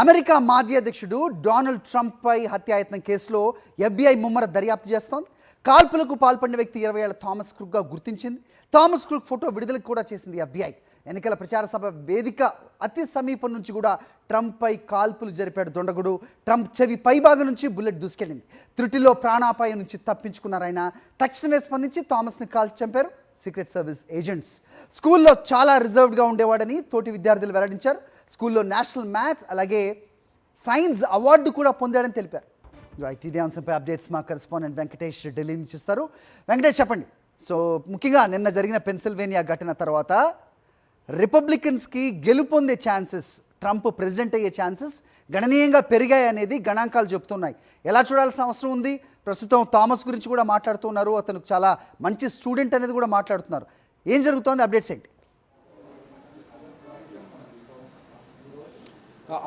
America మాజీ అధ్యక్షుడు Donald ట్రంప్పై హత్యాయత్నం కేసులో FBI ముమ్మర దర్యాప్తు చేస్తోంది. కాల్పులకు పాల్పడిన వ్యక్తి 20 ఏళ్ల థామస్ క్రూక్గా గుర్తించింది. థామస్ క్రూక్ ఫోటో విడుదల కూడా చేసింది FBI. ఎన్నికల ప్రచార సభ వేదిక అతి సమీపం నుంచి కూడా ట్రంప్పై కాల్పులు జరిపాడు దొండగుడు. ట్రంప్ చెవి పైభాగం నుంచి బుల్లెట్ దూసుకెళ్ళింది. త్రుటిలో ప్రాణాపాయం నుంచి తప్పించుకున్నారు ఆయన. తక్షణమే స్పందించి థామస్ని కాల్చి చంపారు సీక్రెట్ సర్వీస్ ఏజెంట్స్. స్కూల్లో చాలా రిజర్వ్డ్గా ఉండేవాడని తోటి విద్యార్థులు వెల్లడించారు. స్కూల్లో నేషనల్ మ్యాథ్స్ అలాగే సైన్స్ అవార్డు కూడా పొందాడని తెలిపారు. రైట్, ఇదే అంశంపై అప్డేట్స్ మా కరెస్పాండెంట్ వెంకటేష్ ఢిల్లీ నుంచి ఇస్తారు. వెంకటేష్, చెప్పండి. సో ముఖ్యంగా నిన్న జరిగిన పెన్సిల్వేనియా ఘటన తర్వాత రిపబ్లికన్స్కి గెలుపొందే ఛాన్సెస్, ట్రంప్ ప్రెసిడెంట్ అయ్యే ఛాన్సెస్ గణనీయంగా పెరిగాయి అనేది గణాంకాలు చెప్తున్నాయి. ఎలా చూడాల్సిన అవసరం ఉంది? ప్రస్తుతం థామస్ గురించి కూడా మాట్లాడుతున్నారు. అతను చాలా మంచి స్టూడెంట్ అనేది కూడా మాట్లాడుతున్నారు. ఏం జరుగుతోంది? అప్డేట్స్ ఏంటి?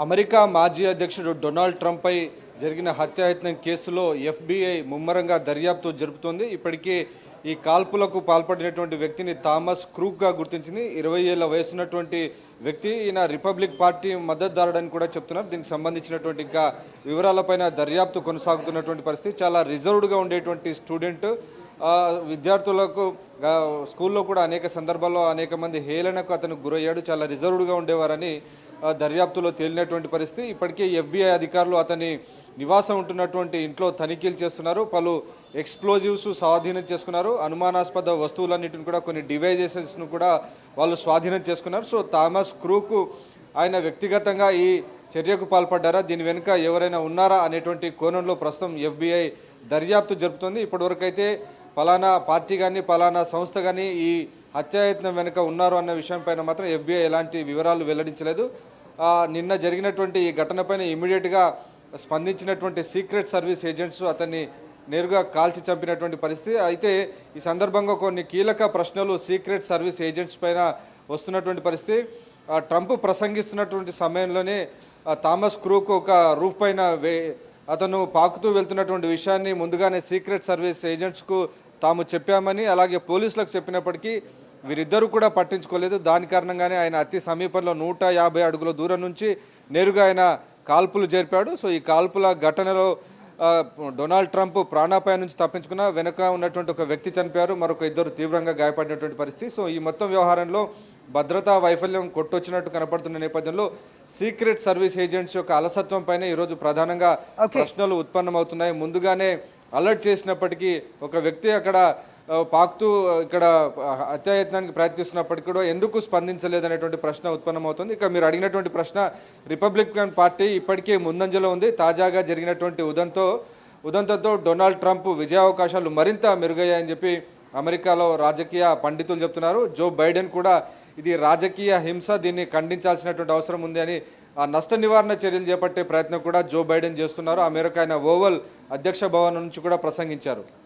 అమెరికా మాజీ అధ్యక్షుడు డొనాల్డ్ ట్రంప్పై జరిగిన హత్యాయత్నం కేసులో FBI ముమ్మరంగా దర్యాప్తు జరుపుతోంది. ఇప్పటికే ఈ కాల్పులకు పాల్పడినటువంటి వ్యక్తిని థామస్ క్రూక్గా గుర్తించింది. 20 ఏళ్ల వయసున్నటువంటి వ్యక్తి. ఈయన రిపబ్లిక్ పార్టీ మద్దతుదారుడని కూడా చెప్తున్నారు. దీనికి సంబంధించినటువంటి ఇంకా వివరాలపైన దర్యాప్తు కొనసాగుతున్నటువంటి పరిస్థితి. చాలా రిజర్వ్డ్గా ఉండేటువంటి స్టూడెంట్. విద్యార్థులకు స్కూల్లో కూడా అనేక సందర్భాల్లో అనేక మంది హేళనకు అతను గురయ్యాడు. చాలా రిజర్వ్డ్గా ఉండేవారని దర్యాప్తులో తేలినటువంటి పరిస్థితి. ఇప్పటికే FBI అధికారులు అతని నివాసం ఉంటున్నటువంటి ఇంట్లో తనిఖీలు చేస్తున్నారు. పలు ఎక్స్ప్లోజివ్స్ స్వాధీనం చేసుకున్నారు. అనుమానాస్పద వస్తువులన్నింటిని కూడా, కొన్ని డివైజెసెస్ను కూడా వాళ్ళు స్వాధీనం చేసుకున్నారు. సో థామస్ క్రూక్ ఆయన వ్యక్తిగతంగా ఈ చర్యకు పాల్పడ్డారా, దీని వెనుక ఎవరైనా ఉన్నారా అనేటువంటి కోణంలో ప్రస్తుతం FBI దర్యాప్తు జరుపుతుంది. ఇప్పటివరకు అయితే పలానా పార్టీ కానీ పలానా సంస్థ కానీ ఈ హత్యాయత్నం వెనుక ఉన్నారు అన్న విషయంపైన మాత్రం FBI ఎలాంటి వివరాలు వెల్లడించలేదు. నిన్న జరిగినటువంటి ఈ ఘటనపైన ఇమీడియట్గా స్పందించినటువంటి సీక్రెట్ సర్వీస్ ఏజెంట్స్ అతన్ని నేరుగా కాల్చి చంపినటువంటి పరిస్థితి. అయితే ఈ సందర్భంగా కొన్ని కీలక ప్రశ్నలు సీక్రెట్ సర్వీస్ ఏజెంట్స్ పైన వస్తున్నటువంటి పరిస్థితి. ట్రంప్ ప్రసంగిస్తున్నటువంటి సమయంలోనే థామస్ క్రూక్ ఒక రూఫ్ పైన అతను పాకుతూ వెళ్తున్నటువంటి విషయాన్ని ముందుగానే సీక్రెట్ సర్వీస్ ఏజెంట్స్కు తాము చెప్పామని, అలాగే పోలీసులకు చెప్పినప్పటికీ వీరిద్దరూ కూడా పట్టించుకోలేదు. దాని కారణంగానే ఆయన అతి సమీపంలో 150 అడుగుల దూరం నుంచి నేరుగా ఆయన కాల్పులు జరిపాడు. సో ఈ కాల్పుల ఘటనలో డొనాల్డ్ ట్రంప్ ప్రాణాపాయం నుంచి తప్పించుకున్న వెనుక ఉన్నటువంటి ఒక వ్యక్తి చనిపోయారు. మరొక ఇద్దరు తీవ్రంగా గాయపడినటువంటి పరిస్థితి. సో ఈ మొత్తం వ్యవహారంలో భద్రతా వైఫల్యం కొట్టొచ్చినట్టు కనపడుతున్న నేపథ్యంలో సీక్రెట్ సర్వీస్ ఏజెంట్స్ యొక్క అలసత్వం పైన ఈరోజు ప్రధానంగా ప్రశ్నలు ఉత్పన్నమవుతున్నాయి. ముందుగానే అలర్ట్ చేసినప్పటికీ ఒక వ్యక్తి అక్కడ పాకుతూ ఇక్కడ హత్యాయత్నానికి ప్రయత్నిస్తున్నప్పటికీ కూడా ఎందుకు స్పందించలేదనేటువంటి ప్రశ్న ఉత్పన్నమవుతుంది. ఇక మీరు అడిగినటువంటి ప్రశ్న, రిపబ్లికన్ పార్టీ ఇప్పటికే ముందంజలో ఉంది. తాజాగా జరిగినటువంటి ఉదంతంతో డొనాల్డ్ ట్రంప్ విజయావకాశాలు మరింత మెరుగయ్యాయని చెప్పి అమెరికాలో రాజకీయ పండితులు చెప్తున్నారు. జో బైడెన్ కూడా ఇది రాజకీయ హింస, దీన్ని ఖండించాల్సినటువంటి అవసరం ఉంది అని ఆ నష్ట నివారణ చర్యలు చేపట్టే ప్రయత్నం కూడా జో బైడెన్ చేస్తున్నారు. ఆ మేరకు ఆయన ఓవల్ అధ్యక్ష భవన్ నుంచి కూడా ప్రసంగించారు.